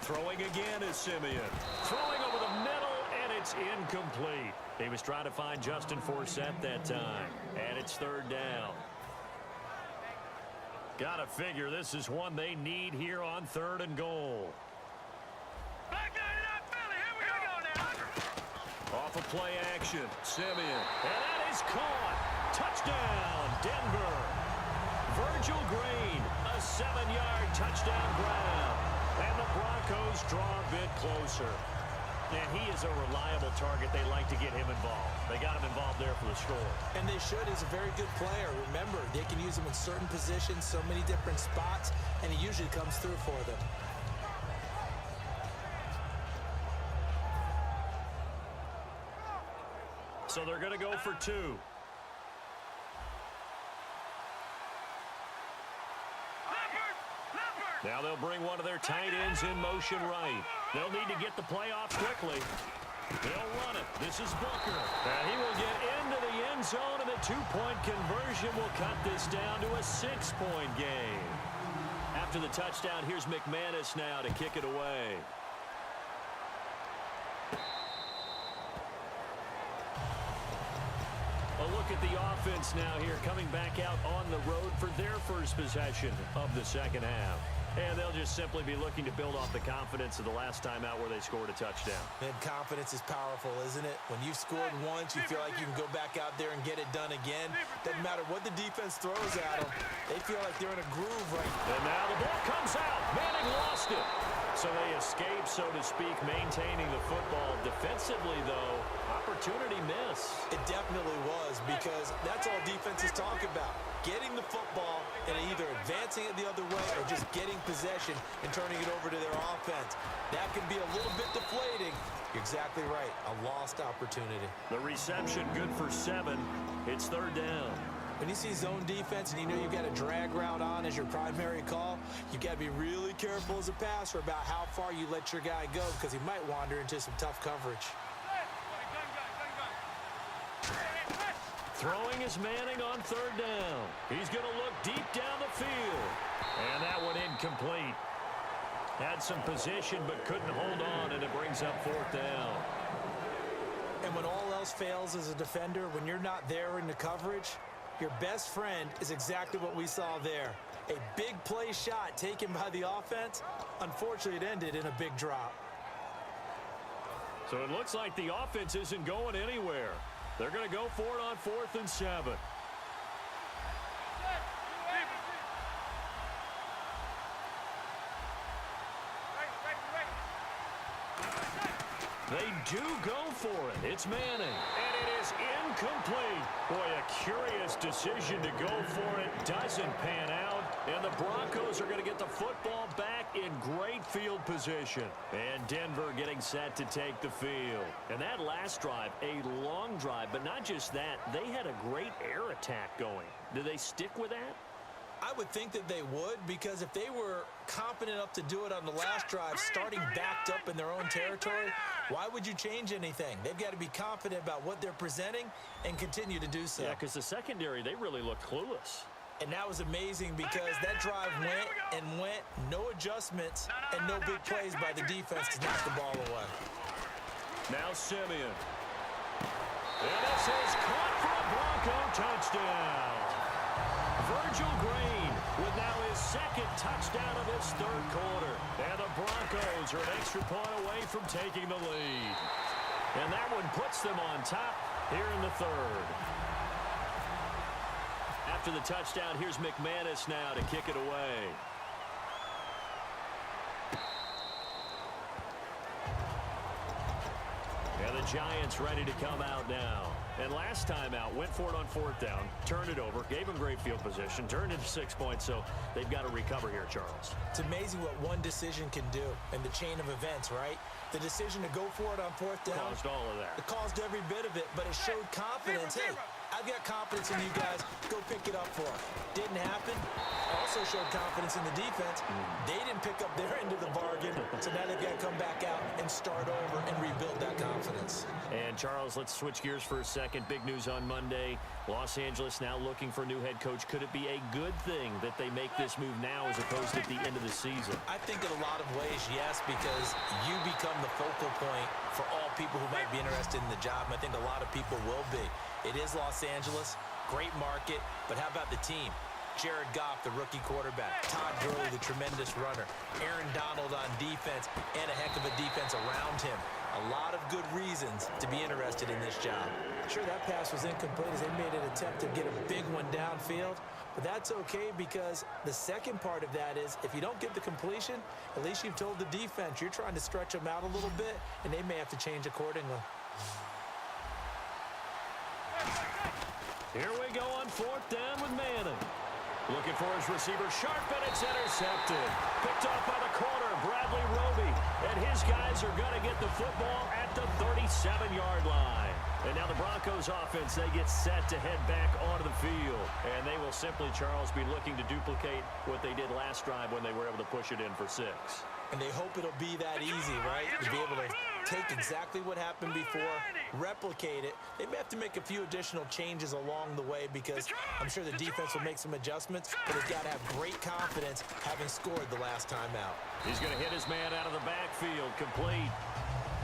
Throwing again is Simeon. Throwing over the middle, and it's incomplete. He was trying to find Justin Forsett that time. And it's third down. Gotta figure this is one they need here on 3rd and goal. Off of play action, Simeon. And that is caught. Touchdown, Denver. Virgil Green, a 7-yard touchdown grab. And the Broncos draw a bit closer. And he is a reliable target. They like to get him involved. They got him involved there for the score. And they should. He's a very good player. Remember, they can use him in certain positions, so many different spots, and he usually comes through for them. So they're going to go for 2. Now they'll bring one of their tight ends in motion right. They'll need to get the play off quickly. They'll run it. This is Booker. And he will get into the end zone, and the 2-point conversion will cut this down to a 6-point game. After the touchdown, here's McManus now to kick it away. A look at the offense now here, coming back out on the road for their first possession of the second half. And they'll just simply be looking to build off the confidence of the last time out where they scored a touchdown. And confidence is powerful, isn't it? When you've scored once, you feel like you can go back out there and get it done again. Doesn't matter what the defense throws at them. They feel like they're in a groove right now. And now the ball comes out. Manning lost it. So they escape, so to speak, maintaining the football. Defensively, though, opportunity miss. It definitely was, because that's all defenses talk about. Getting the football and either advancing it the other way or just getting possession and turning it over to their offense. That can be a little bit deflating. You're exactly right. A lost opportunity. The reception good for 7. It's third down. When you see zone defense and you know you've got a drag route on as your primary call, you've got to be really careful as a passer about how far you let your guy go, because he might wander into some tough coverage. Throwing is Manning on third down. He's going to look deep down the field. And that one incomplete. Had some position but couldn't hold on, and it brings up fourth down. And when all else fails as a defender, when you're not there in the coverage, your best friend is exactly what we saw there. A big play shot taken by the offense. Unfortunately, it ended in a big drop. So it looks like the offense isn't going anywhere. They're going to go for it on 4th and 7. They do go for it. It's Manning. And it is incomplete. Boy, a curious decision to go for it. Doesn't pan out. And the Broncos are going to get the football back in great field position. And Denver getting set to take the field. And that last drive, a long drive. But not just that, they had a great air attack going. Do they stick with that? I would think that they would, because if they were confident enough to do it on the last drive, starting backed up in their own territory, why would you change anything? They've got to be confident about what they're presenting and continue to do so. Yeah, because the secondary, they really look clueless. And that was amazing, because that drive went and went, no adjustments and no big plays by the defense to knock the ball away. Now Simeon. And this is caught for a Bronco touchdown. Virgil Green with now his second touchdown of this third quarter. And the Broncos are an extra point away from taking the lead. And that one puts them on top here in the third. After the touchdown, here's McManus now to kick it away. And the Giants ready to come out now. And last time out, went for it on 4th down, turned it over, gave them great field position, turned it to 6 points, so they've got to recover here, Charles. It's amazing what one decision can do in the chain of events, right? The decision to go for it on 4th down. Caused all of that. It caused every bit of it, but it showed confidence. Hey, I've got confidence in you guys. Go pick it up for us. Didn't happen. Also showed confidence in the defense. They didn't pick up their end of the bargain, so now they've got to come back out and start over and rebuild that confidence. And Charles, let's switch gears for a second. Big news on Monday. Los Angeles now looking for a new head coach. Could it be a good thing that they make this move now as opposed to at the end of the season? I think in a lot of ways, yes, because you become the focal point for all people who might be interested in the job, and I think a lot of people will be. It is Los Angeles, great market, but how about the team? Jared Goff, the rookie quarterback. Todd Gurley, the tremendous runner. Aaron Donald on defense, and a heck of a defense around him. A lot of good reasons to be interested in this job. Sure, that pass was incomplete as they made an attempt to get a big one downfield, but that's okay because the second part of that is if you don't get the completion, at least you've told the defense you're trying to stretch them out a little bit, and they may have to change accordingly. Here we go on 4th down with Manning. Looking for his receiver, sharp, and it's intercepted. Picked off by the corner, Bradley Roby. And his guys are going to get the football at the 37-yard line. And now the Broncos offense, they get set to head back onto the field. And they will simply, Charles, be looking to duplicate what they did last drive when they were able to push it in for 6. And they hope it'll be that easy, right? To be able to take exactly what happened before, replicate it. They may have to make a few additional changes along the way because I'm sure the defense will make some adjustments, but they've got to have great confidence having scored the last time out. He's going to hit his man out of the backfield, complete.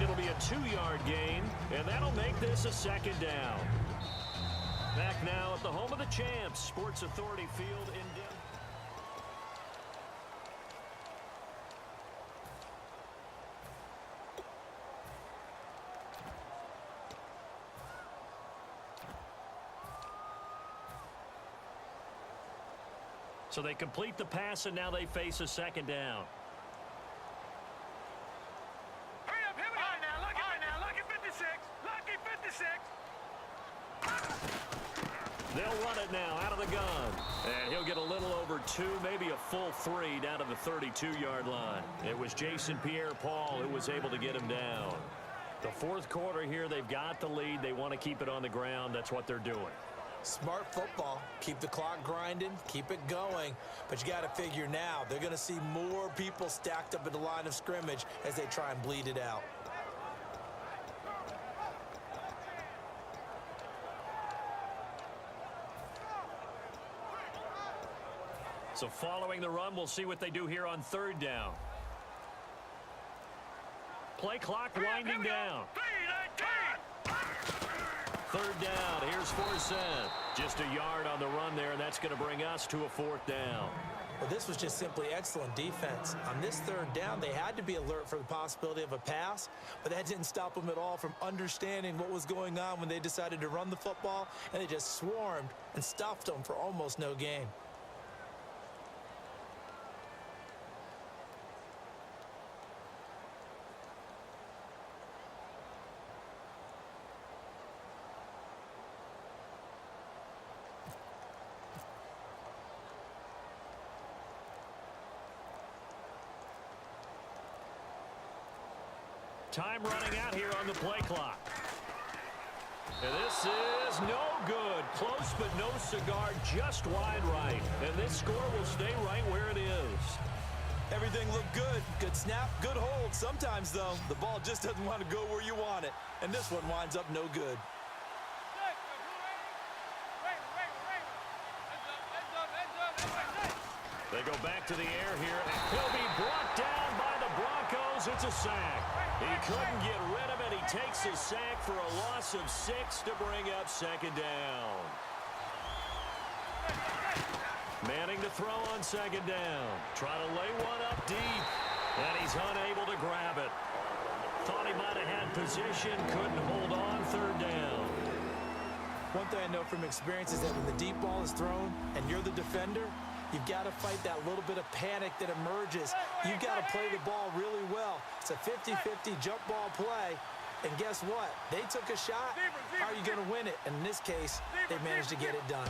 It'll be a 2-yard gain, and that'll make this a 2nd down. Back now at the home of the champs, Sports Authority Field in Denver. So they complete the pass, and now they face a 2nd down. Hurry up, here we go. All right, now, look at 56. Lucky 56. They'll run it now out of the gun. And he'll get a little over 2, maybe a full 3 down to the 32-yard line. It was Jason Pierre-Paul who was able to get him down. The 4th quarter here, they've got the lead. They want to keep it on the ground. That's what they're doing. Smart football. Keep the clock grinding, keep it going. But you got to figure now, they're going to see more people stacked up at the line of scrimmage as they try and bleed it out. So following the run, we'll see what they do here on 3rd down. Play clock winding down. 3rd down, here's Forsett. Just a yard on the run there, and that's going to bring us to a 4th down. Well, this was just simply excellent defense. On this 3rd down, they had to be alert for the possibility of a pass, but that didn't stop them at all from understanding what was going on when they decided to run the football, and they just swarmed and stuffed them for almost no gain. Time running out here on the play clock. And this is no good. Close but no cigar, just wide right. And this score will stay right where it is. Everything looked good. Good snap, good hold. Sometimes, though, the ball just doesn't want to go where you want it. And this one winds up no good. They go back to the air here. He'll be brought down by the Broncos. It's a sack. He couldn't get rid of it. He takes his sack for a loss of 6 to bring up 2nd down. Manning to throw on 2nd down. Try to lay one up deep. And he's unable to grab it. Thought he might have had position. Couldn't hold on 3rd down. One thing I know from experience is that when the deep ball is thrown and you're the defender, you've got to fight that little bit of panic that emerges. You've got to play the ball really well. It's a 50-50 jump ball play. And guess what? They took a shot. How are you going to win it? And in this case, they managed to get it done.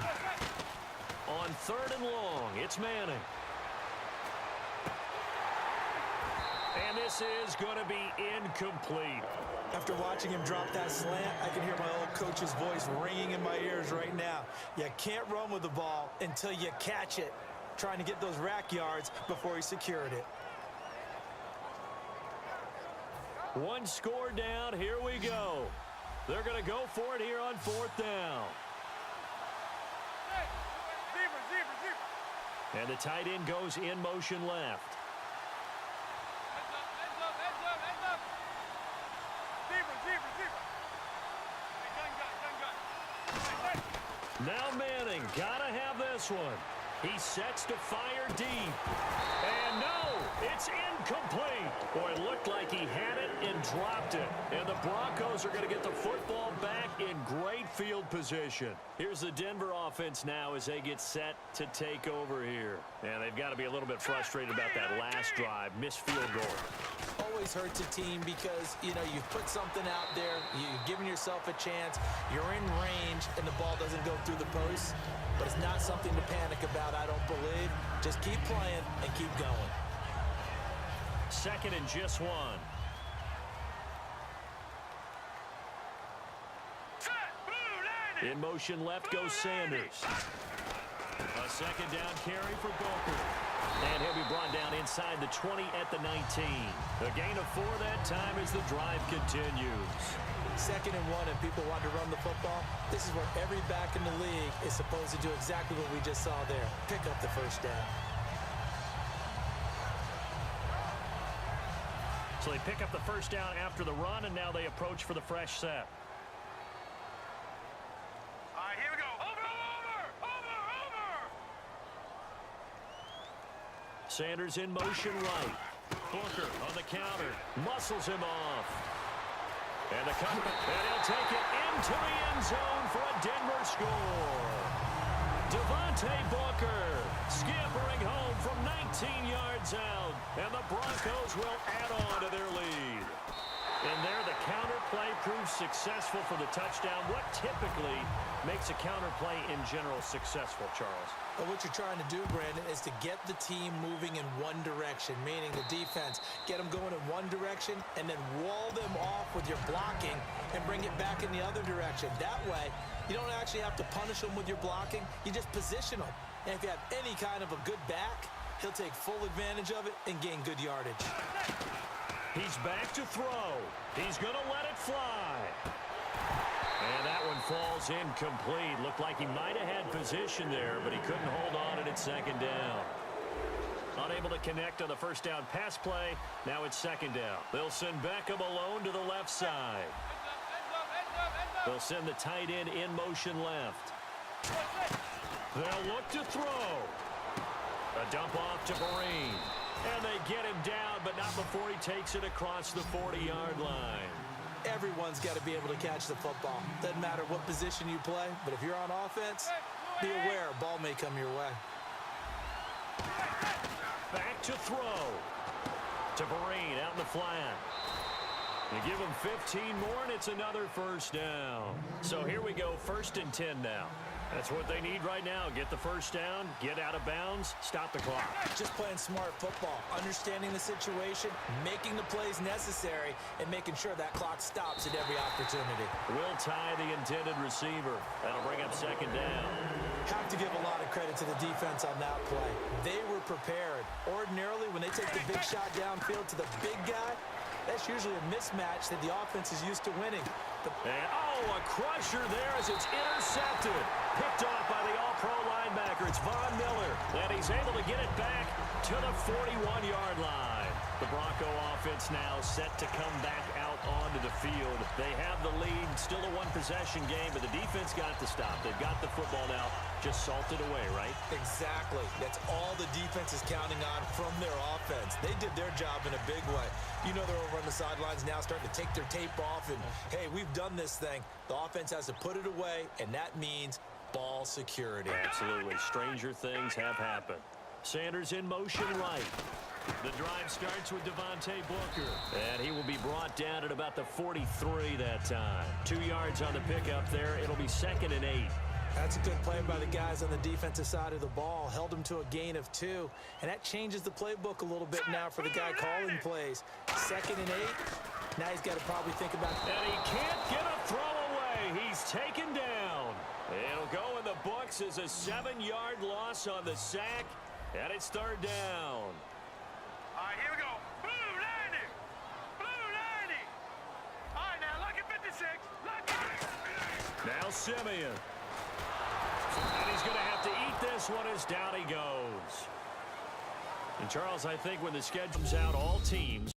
On 3rd and long, it's Manning. And this is going to be incomplete. After watching him drop that slant, I can hear my old coach's voice ringing in my ears right now. You can't run with the ball until you catch it. Trying to get those rack yards before he secured it. One score down. Here we go. They're going to go for it here on 4th down. And the tight end goes in motion left. Now Manning, gotta have this one. He sets to fire deep. And no, it's incomplete. Boy, it looked like he had it and dropped it. And the Broncos are going to get the football back in great field position. Here's the Denver offense now as they get set to take over here. And they've got to be a little bit frustrated about that last drive. Missed field goal. Always hurts a team because, you know, you've put something out there, you've given yourself a chance, you're in range, and the ball doesn't go through the post. But it's not something to panic about, I don't believe. Just keep playing and keep going. 2nd and just 1. In motion left goes Sanders. A 2nd down carry for Booker. And he'll be brought down inside the 20 at the 19. A gain of 4 that time as the drive continues. 2nd and 1 and people want to run the football. This is where every back in the league is supposed to do exactly what we just saw there. Pick up the 1st down. So they pick up the 1st down after the run, and now they approach for the fresh set. All right, here we go. Over. Sanders in motion right. Booker on the counter. Muscles him off. And the cover, and he'll take it into the end zone for a Denver score. Devontae Booker scampering home from 19 yards out, and the Broncos will add on to their lead. And there, the counter play proves successful for the touchdown. What typically makes a counter play in general successful, Charles? But what you're trying to do, Brandon, is to get the team moving in one direction, meaning the defense. Get them going in one direction and then wall them off with your blocking and bring it back in the other direction. That way, you don't actually have to punish them with your blocking. You just position them. And if you have any kind of a good back, he'll take full advantage of it and gain good yardage. He's back to throw. He's going to let it fly. And that one falls incomplete. Looked like he might have had position there, but he couldn't hold on it at 2nd down. Unable to connect on the 1st down pass play. Now it's 2nd down. They'll send Beckham alone to the left side. They'll send the tight end in motion left. They'll look to throw. A dump off to Vereen. And they get him down, but not before he takes it across the 40-yard line. Everyone's got to be able to catch the football. Doesn't matter what position you play, but if you're on offense, be aware a ball may come your way. Back to throw. To Vereen out in the flat. They give him 15 more, and it's another 1st down. So here we go, 1st and 10 now. That's what they need right now. Get the 1st down, get out of bounds, stop the clock. Just playing smart football, understanding the situation, making the plays necessary, and making sure that clock stops at every opportunity. Will tie the intended receiver. That'll bring up 2nd down. Have to give a lot of credit to the defense on that play. They were prepared. Ordinarily, when they take the big shot downfield to the big guy, that's usually a mismatch that the offense is used to winning. And, a crusher there as it's intercepted. Picked off by the all-pro linebacker. It's Von Miller. And he's able to get it back to the 41-yard line. The Bronco offense now set to come back out onto the field. They have the lead. Still a one-possession game, but the defense got to stop. They've got the football now. Just salted away, right? Exactly. That's all the defense is counting on from their offense. They did their job in a big way. You know they're over on the sidelines now starting to take their tape off and, hey, we've done this thing. The offense has to put it away, and that means ball security. Absolutely. Stranger things have happened. Sanders in motion right. The drive starts with Devontae Booker. And he will be brought down at about the 43 that time. 2 yards on the pickup there. It'll be 2nd and 8. That's a good play by the guys on the defensive side of the ball. Held him to a gain of 2. And that changes the playbook a little bit now for the guy calling plays. 2nd and 8. Now he's got to probably think about... And he can't get a throw away. He's taken down. It'll go in the books as a 7-yard loss on the sack. And it's 3rd down. All right, here we go. Blue 90. Blue 90. All right, now look at 56. Look at Simeon. And he's going to have to eat this one as down he goes. And, Charles, I think when the schedule comes out, all teams